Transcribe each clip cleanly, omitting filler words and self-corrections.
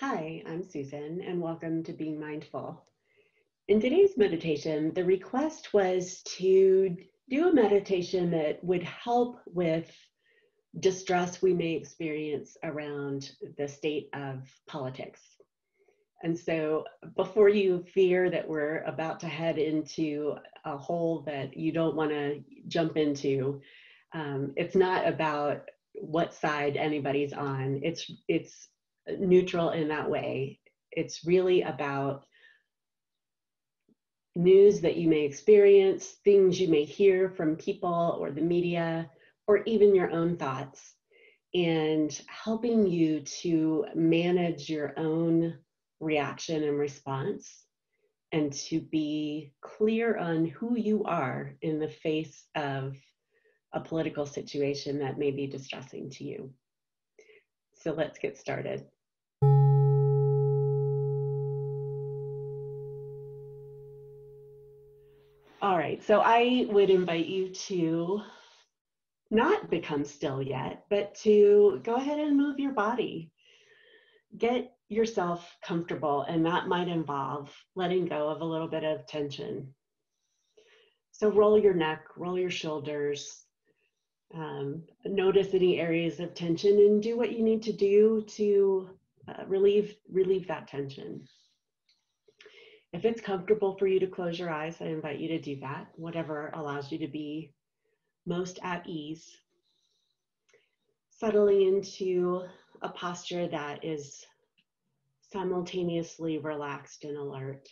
Hi, I'm Susan, and welcome to Being Mindful. In today's meditation, the request was to do a meditation that would help with distress we may experience around the state of politics. And so before you fear that we're about to head into a hole that you don't want to jump into, it's not about what side anybody's on. It's neutral in that way. It's really about news that you may experience, things you may hear from people or the media, or even your own thoughts, and helping you to manage your own reaction and response, and to be clear on who you are in the face of a political situation that may be distressing to you. So let's get started. All right, so I would invite you to not become still yet, but to go ahead and move your body. Get yourself comfortable, and that might involve letting go of a little bit of tension. So roll your neck, roll your shoulders, notice any areas of tension, and do what you need to do to relieve that tension. If it's comfortable for you to close your eyes, I invite you to do that, whatever allows you to be most at ease. Settling into a posture that is simultaneously relaxed and alert,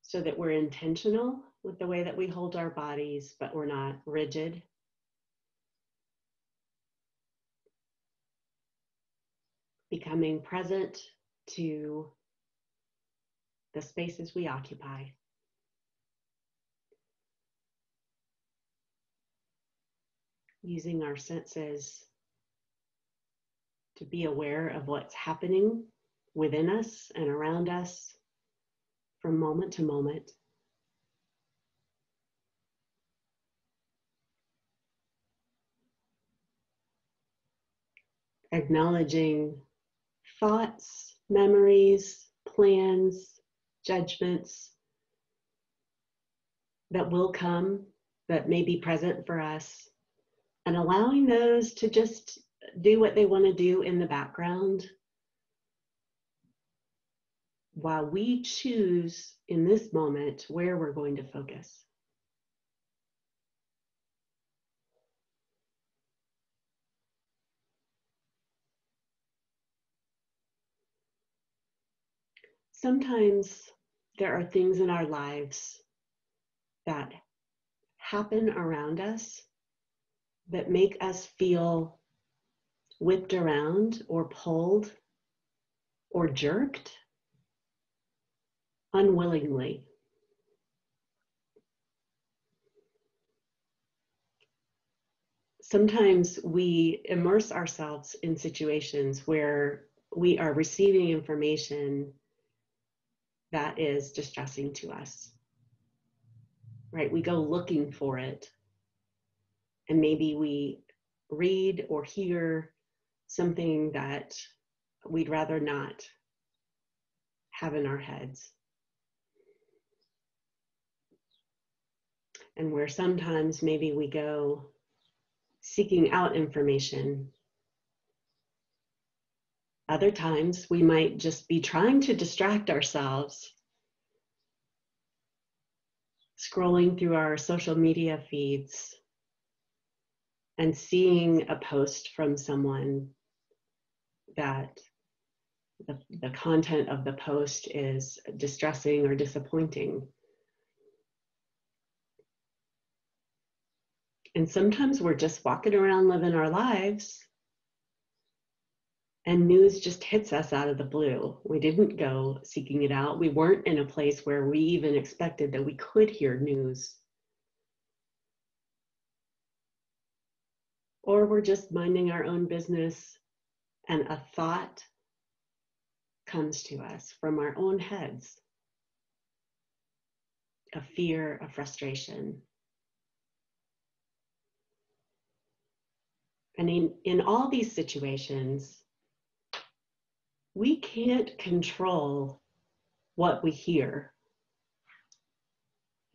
so that we're intentional with the way that we hold our bodies, but we're not rigid. Becoming present to the spaces we occupy. Using our senses to be aware of what's happening within us and around us from moment to moment. Acknowledging thoughts, memories, plans, judgments that will come, that may be present for us, and allowing those to just do what they want to do in the background while we choose in this moment where we're going to focus. Sometimes there are things in our lives that happen around us that make us feel whipped around or pulled or jerked unwillingly. Sometimes we immerse ourselves in situations where we are receiving information that is distressing to us, right? We go looking for it, and maybe we read or hear something that we'd rather not have in our heads. And where sometimes maybe we go seeking out information. Other times we might just be trying to distract ourselves, scrolling through our social media feeds and seeing a post from someone that the content of the post is distressing or disappointing. And sometimes we're just walking around living our lives, and news just hits us out of the blue. We didn't go seeking it out. We weren't in a place where we even expected that we could hear news. Or we're just minding our own business, and a thought comes to us from our own heads, a fear, a frustration. And in all these situations, we can't control what we hear.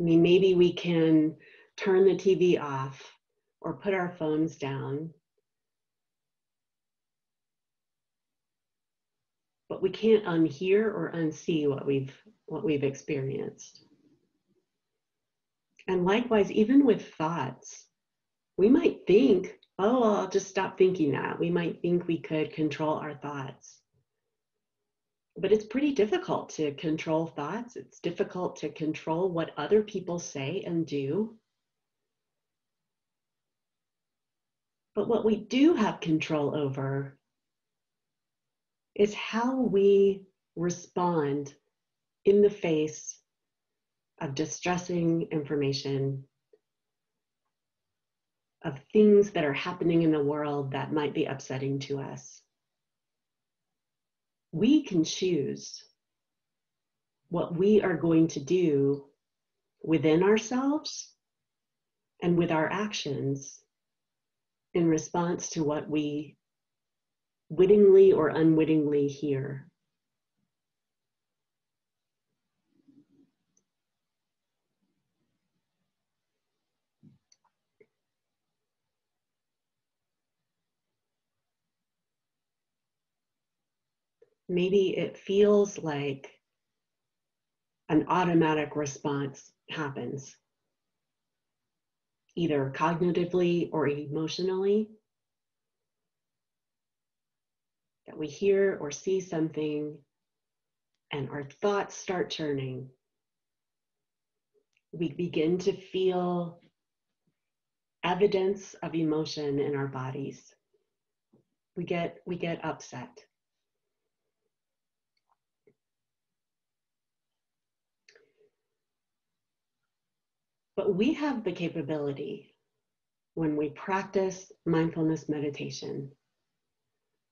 I mean, maybe we can turn the TV off or put our phones down, but we can't unhear or unsee what we've experienced. And likewise, even with thoughts, we might think, oh, well, I'll just stop thinking that. We might think we could control our thoughts. But it's pretty difficult to control thoughts. It's difficult to control what other people say and do. But what we do have control over is how we respond in the face of distressing information, of things that are happening in the world that might be upsetting to us. We can choose what we are going to do within ourselves and with our actions in response to what we wittingly or unwittingly hear. Maybe it feels like an automatic response happens, either cognitively or emotionally, that we hear or see something and our thoughts start churning. We begin to feel evidence of emotion in our bodies. We get upset. But we have the capability, when we practice mindfulness meditation,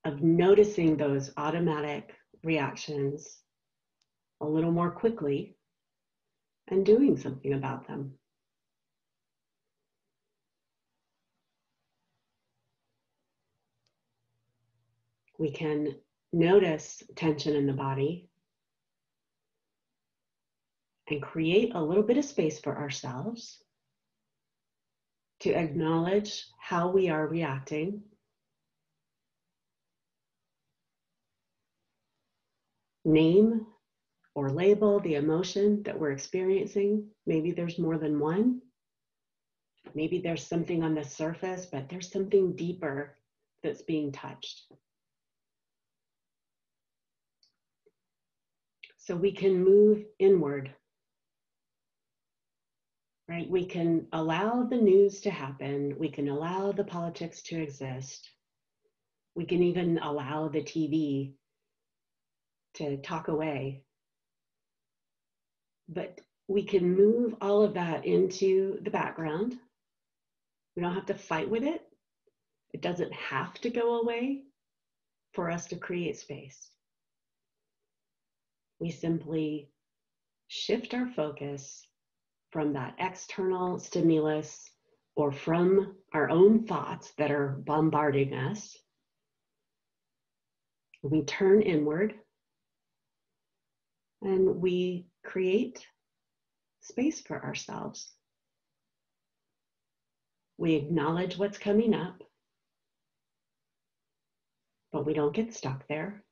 of noticing those automatic reactions a little more quickly and doing something about them. We can notice tension in the body and create a little bit of space for ourselves to acknowledge how we are reacting. Name or label the emotion that we're experiencing. Maybe there's more than one. Maybe there's something on the surface, but there's something deeper that's being touched. So we can move inward, right? We can allow the news to happen. We can allow the politics to exist. We can even allow the TV to talk away. But we can move all of that into the background. We don't have to fight with it. It doesn't have to go away for us to create space. We simply shift our focus from that external stimulus or from our own thoughts that are bombarding us. We turn inward and we create space for ourselves. We acknowledge what's coming up, but we don't get stuck there.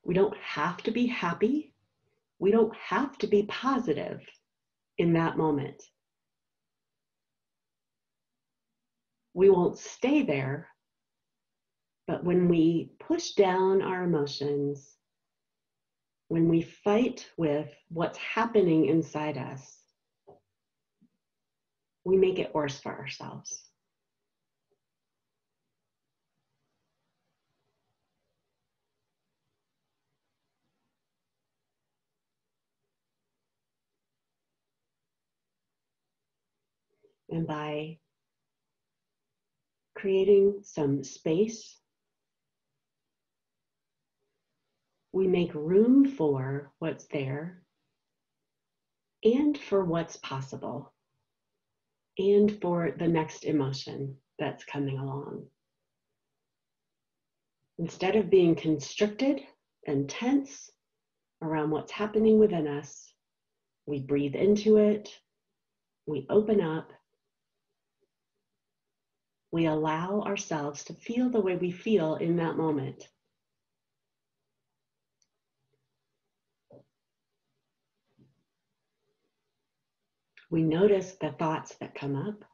We don't have to be happy. We don't have to be positive in that moment. We won't stay there, but when we push down our emotions, when we fight with what's happening inside us, we make it worse for ourselves. And by creating some space, we make room for what's there and for what's possible and for the next emotion that's coming along. Instead of being constricted and tense around what's happening within us, we breathe into it, we open up, we allow ourselves to feel the way we feel in that moment. We notice the thoughts that come up.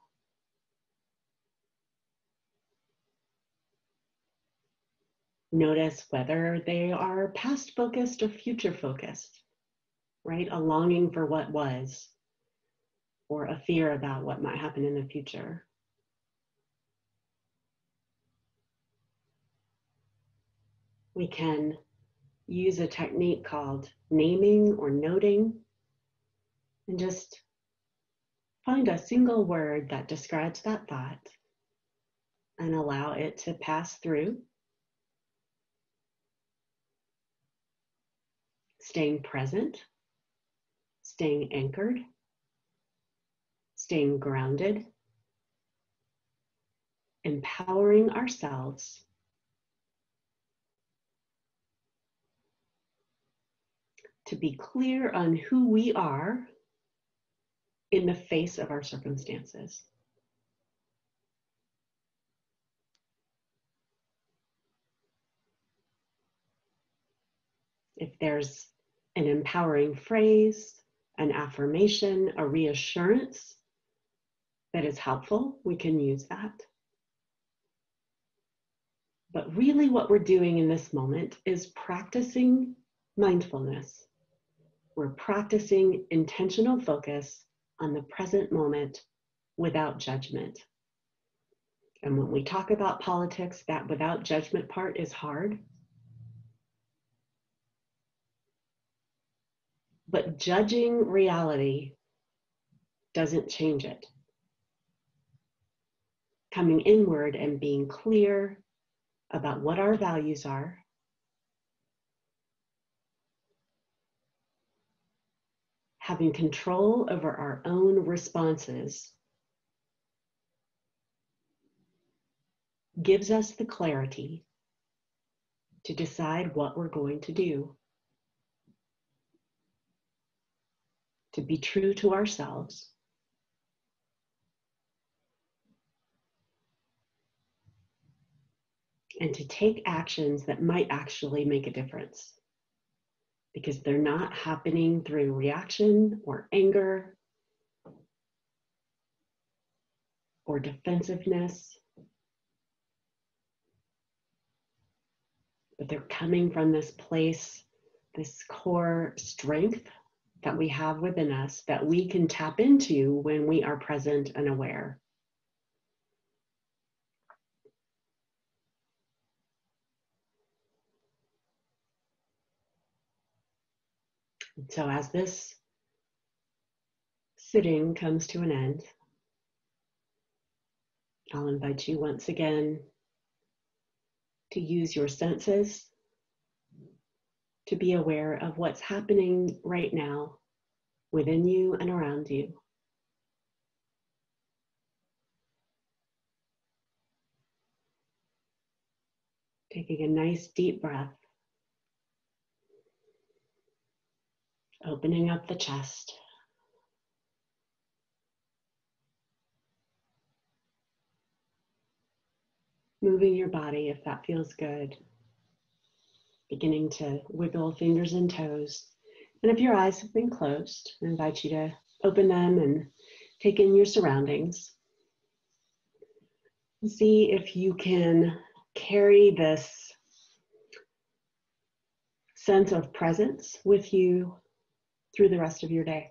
Notice whether they are past focused or future focused, right? A longing for what was, or a fear about what might happen in the future. We can use a technique called naming or noting, and just find a single word that describes that thought and allow it to pass through. Staying present, staying anchored, staying grounded, empowering ourselves to be clear on who we are in the face of our circumstances. If there's an empowering phrase, an affirmation, a reassurance that is helpful, we can use that. But really what we're doing in this moment is practicing mindfulness. We're practicing intentional focus on the present moment without judgment. And when we talk about politics, that without judgment part is hard. But judging reality doesn't change it. Coming inward and being clear about what our values are, having control over our own responses, gives us the clarity to decide what we're going to do, to be true to ourselves, and to take actions that might actually make a difference, because they're not happening through reaction or anger or defensiveness, but they're coming from this place, this core strength that we have within us that we can tap into when we are present and aware. So as this sitting comes to an end, I'll invite you once again to use your senses to be aware of what's happening right now within you and around you. Taking a nice deep breath, opening up the chest. Moving your body if that feels good. Beginning to wiggle fingers and toes. And if your eyes have been closed, I invite you to open them and take in your surroundings. See if you can carry this sense of presence with you through the rest of your day.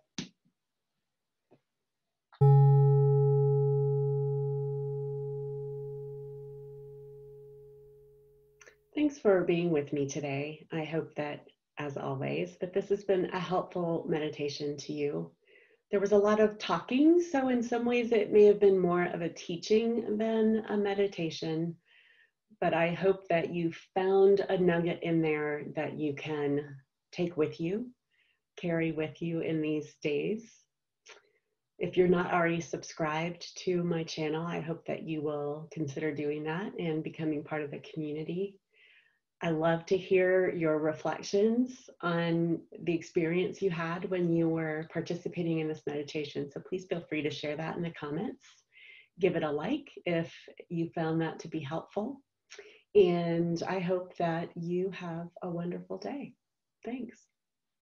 Thanks for being with me today. I hope that, as always, that this has been a helpful meditation to you. There was a lot of talking, so in some ways it may have been more of a teaching than a meditation, but I hope that you found a nugget in there that you can take with you, carry with you in these days. If you're not already subscribed to my channel, I hope that you will consider doing that and becoming part of the community. I love to hear your reflections on the experience you had when you were participating in this meditation. So please feel free to share that in the comments. Give it a like if you found that to be helpful. And I hope that you have a wonderful day. Thanks.